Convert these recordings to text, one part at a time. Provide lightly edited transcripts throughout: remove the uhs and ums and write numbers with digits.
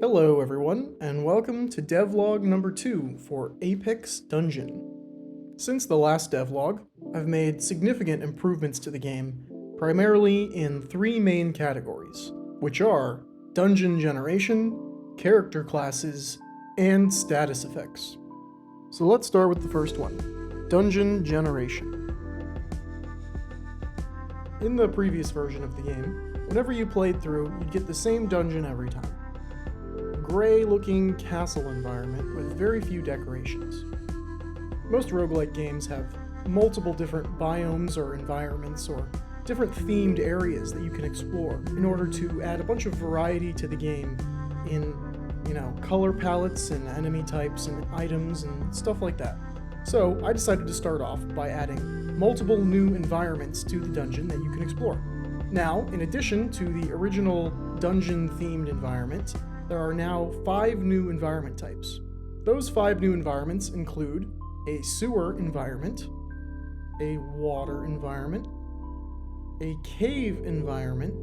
Hello everyone, and welcome to Devlog number 2 for Apex Dungeon. Since the last devlog, I've made significant improvements to the game, primarily in 3 main categories, which are dungeon generation, character classes, and status effects. So let's start with the first one, dungeon generation. In the previous version of the game, whenever you played through, you'd get the same dungeon every time. Gray-looking castle environment with very few decorations. Most roguelike games have multiple different biomes or environments or different themed areas that you can explore in order to add a bunch of variety to the game in, color palettes and enemy types and items and stuff like that. So I decided to start off by adding multiple new environments to the dungeon that you can explore. Now, in addition to the original dungeon-themed environment, there are now 5 new environment types. Those 5 new environments include a sewer environment, a water environment, a cave environment,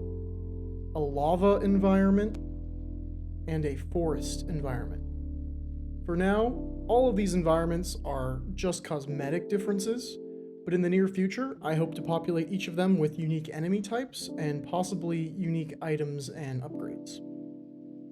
a lava environment, and a forest environment. For now, all of these environments are just cosmetic differences, but in the near future, I hope to populate each of them with unique enemy types and possibly unique items and upgrades.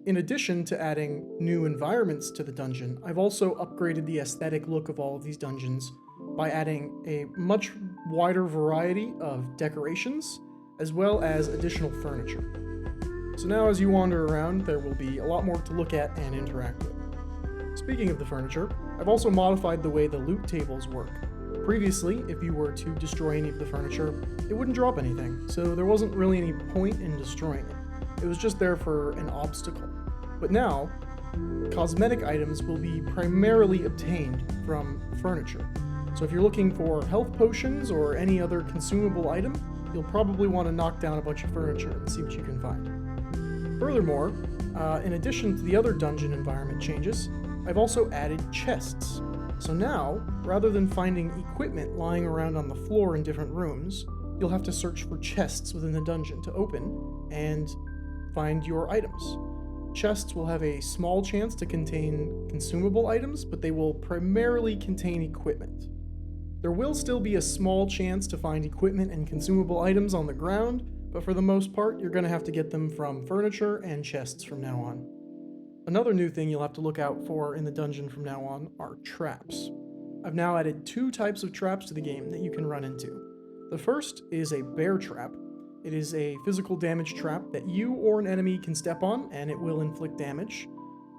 In addition to adding new environments to the dungeon, I've also upgraded the aesthetic look of all of these dungeons by adding a much wider variety of decorations, as well as additional furniture. So now as you wander around, there will be a lot more to look at and interact with. Speaking of the furniture, I've also modified the way the loot tables work. Previously, if you were to destroy any of the furniture, it wouldn't drop anything, so there wasn't really any point in destroying it. It was just there for an obstacle. But now, cosmetic items will be primarily obtained from furniture. So if you're looking for health potions or any other consumable item, you'll probably want to knock down a bunch of furniture and see what you can find. Furthermore, in addition to the other dungeon environment changes, I've also added chests. So now, rather than finding equipment lying around on the floor in different rooms, you'll have to search for chests within the dungeon to open and find your items. Chests will have a small chance to contain consumable items, but they will primarily contain equipment. There will still be a small chance to find equipment and consumable items on the ground, but for the most part, you're going to have to get them from furniture and chests from now on. Another new thing you'll have to look out for in the dungeon from now on are traps. I've now added 2 types of traps to the game that you can run into. The first is a bear trap. It is a physical damage trap that you or an enemy can step on, and it will inflict damage.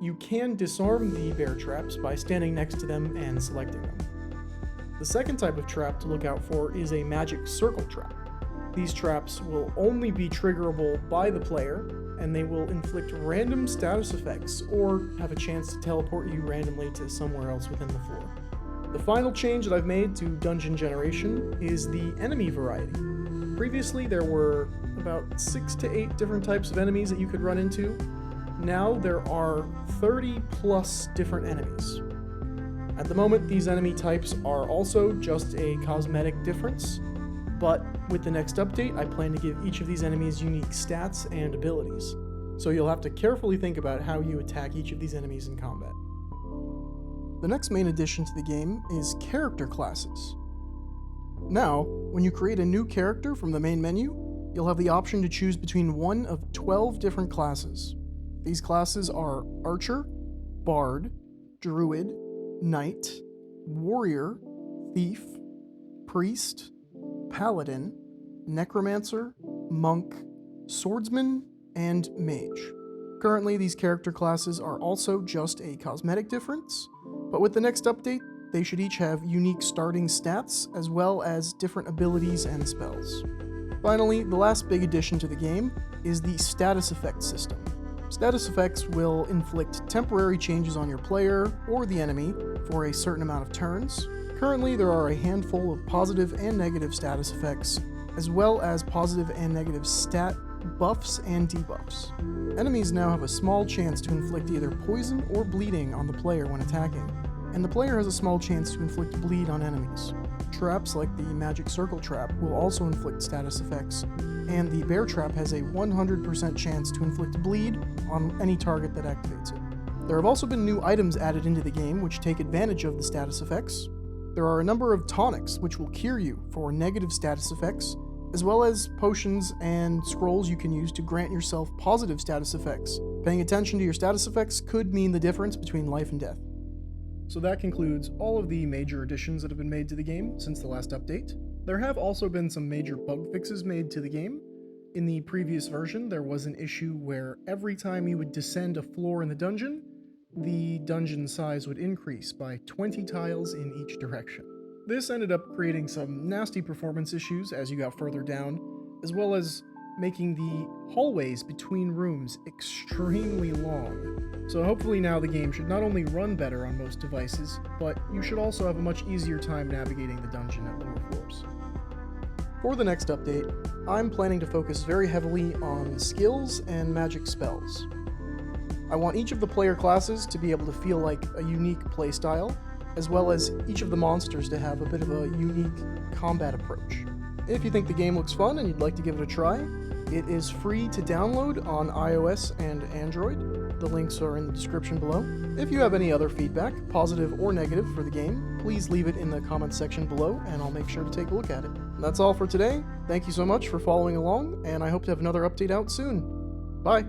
You can disarm the bear traps by standing next to them and selecting them. The second type of trap to look out for is a magic circle trap. These traps will only be triggerable by the player, and they will inflict random status effects or have a chance to teleport you randomly to somewhere else within the floor. The final change that I've made to dungeon generation is the enemy variety. Previously, there were about 6 to 8 different types of enemies that you could run into. Now there are 30 plus different enemies. At the moment, these enemy types are also just a cosmetic difference, but with the next update, I plan to give each of these enemies unique stats and abilities. So you'll have to carefully think about how you attack each of these enemies in combat. The next main addition to the game is character classes. Now, when you create a new character from the main menu, you'll have the option to choose between one of 12 different classes. These classes are Archer, Bard, Druid, Knight, Warrior, Thief, Priest, Paladin, Necromancer, Monk, Swordsman, and Mage. Currently, these character classes are also just a cosmetic difference, but with the next update, they should each have unique starting stats, as well as different abilities and spells. Finally, the last big addition to the game is the status effect system. Status effects will inflict temporary changes on your player or the enemy for a certain amount of turns. Currently, there are a handful of positive and negative status effects, as well as positive and negative stat buffs and debuffs. Enemies now have a small chance to inflict either poison or bleeding on the player when attacking, and the player has a small chance to inflict bleed on enemies. Traps like the magic circle trap will also inflict status effects, and the bear trap has a 100% chance to inflict bleed on any target that activates it. There have also been new items added into the game which take advantage of the status effects. There are a number of tonics which will cure you for negative status effects, as well as potions and scrolls you can use to grant yourself positive status effects. Paying attention to your status effects could mean the difference between life and death. So that concludes all of the major additions that have been made to the game since the last update. There have also been some major bug fixes made to the game. In the previous version, there was an issue where every time you would descend a floor in the dungeon size would increase by 20 tiles in each direction. This ended up creating some nasty performance issues as you got further down, as well as making the hallways between rooms extremely long. So hopefully now the game should not only run better on most devices, but you should also have a much easier time navigating the dungeon at lower floors. For the next update, I'm planning to focus very heavily on skills and magic spells. I want each of the player classes to be able to feel like a unique playstyle, as well as each of the monsters to have a bit of a unique combat approach. If you think the game looks fun and you'd like to give it a try, it is free to download on iOS and Android. The links are in the description below. If you have any other feedback, positive or negative, for the game, please leave it in the comments section below and I'll make sure to take a look at it. That's all for today. Thank you so much for following along, and I hope to have another update out soon. Bye!